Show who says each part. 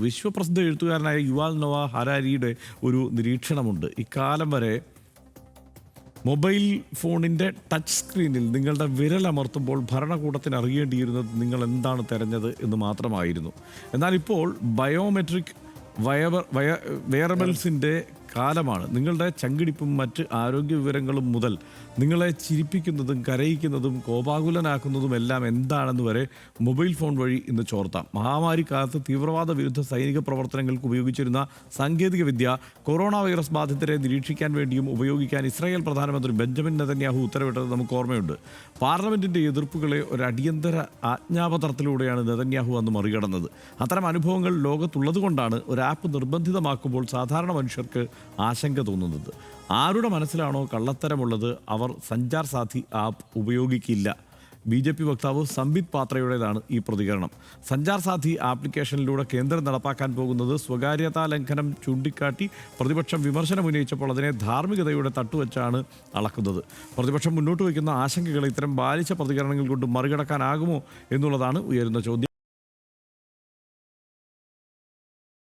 Speaker 1: വിശ്വപ്രസിദ്ധ എഴുത്തുകാരനായ Yuval Nova ഹരാരിയുടെ ഒരു നിരീക്ഷണമുണ്ട്. ഇക്കാലം വരെ മൊബൈൽ ഫോണിൻ്റെ ടച്ച് സ്ക്രീനിൽ നിങ്ങളുടെ വിരലമർത്തുമ്പോൾ ഭരണകൂടത്തിന് അറിയേണ്ടിയിരുന്നത് നിങ്ങൾ എന്താണ് തിരഞ്ഞത് എന്ന് മാത്രമായിരുന്നു. എന്നാൽ ഇപ്പോൾ ബയോമെട്രിക് വെയറബിൾസിൻ്റെ കാലമാണ്. നിങ്ങളുടെ ചങ്കിടിപ്പും മറ്റ് ആരോഗ്യ വിവരങ്ങളും മുതൽ നിങ്ങളെ ചിരിപ്പിക്കുന്നതും കരയിക്കുന്നതും കോപാകുലനാക്കുന്നതും എല്ലാം എന്താണെന്ന് വരെ മൊബൈൽ ഫോൺ വഴി ഇന്ന് ചോർത്താം. മഹാമാരി കാലത്ത് തീവ്രവാദ വിരുദ്ധ സൈനിക പ്രവർത്തനങ്ങൾക്ക് ഉപയോഗിച്ചിരുന്ന സാങ്കേതിക വിദ്യ കൊറോണ വൈറസ് ബാധിതരെ നിരീക്ഷിക്കാൻ വേണ്ടിയും ഉപയോഗിക്കാൻ ഇസ്രായേൽ പ്രധാനമന്ത്രി ബെഞ്ചമിൻ നെതന്യാഹു ഉത്തരവിട്ടത് നമുക്ക് ഓർമ്മയുണ്ട്. പാർലമെൻറ്റിൻ്റെ എതിർപ്പുകളെ ഒരു അടിയന്തര ആജ്ഞാപത്രത്തിലൂടെയാണ് നെതന്യാഹു അന്ന് മറികടന്നത്. അത്തരം അനുഭവങ്ങൾ ലോകത്തുള്ളതുകൊണ്ടാണ് ഒരു ആപ്പ് നിർബന്ധിതമാക്കുമ്പോൾ സാധാരണ മനുഷ്യർക്ക് ആശങ്ക തോന്നുന്നത്. ആരുടെ മനസ്സിലാണോ കള്ളത്തരമുള്ളത് അവർ സഞ്ചാർ സാഥി ആപ്പ് ഉപയോഗിക്കില്ല. BJP വക്താവ് സംബിത് പാത്രയുടേതാണ് ഈ പ്രതികരണം. സഞ്ചാർ സാഥി ആപ്ലിക്കേഷനിലൂടെ കേന്ദ്രം നടപ്പാക്കാൻ പോകുന്നത് സ്വകാര്യതാ ലംഘനം ചൂണ്ടിക്കാട്ടി പ്രതിപക്ഷം വിമർശനം ഉന്നയിച്ചപ്പോൾ അതിനെ ധാർമ്മികതയുടെ തട്ടുവച്ചാണ് അളക്കുന്നത്. പ്രതിപക്ഷം മുന്നോട്ട് വയ്ക്കുന്ന ആശങ്കകൾ ഇത്തരം ബാലിച്ച പ്രതികരണങ്ങൾ കൊണ്ട് മറികടക്കാനാകുമോ എന്നുള്ളതാണ് ഉയരുന്ന ചോദ്യം.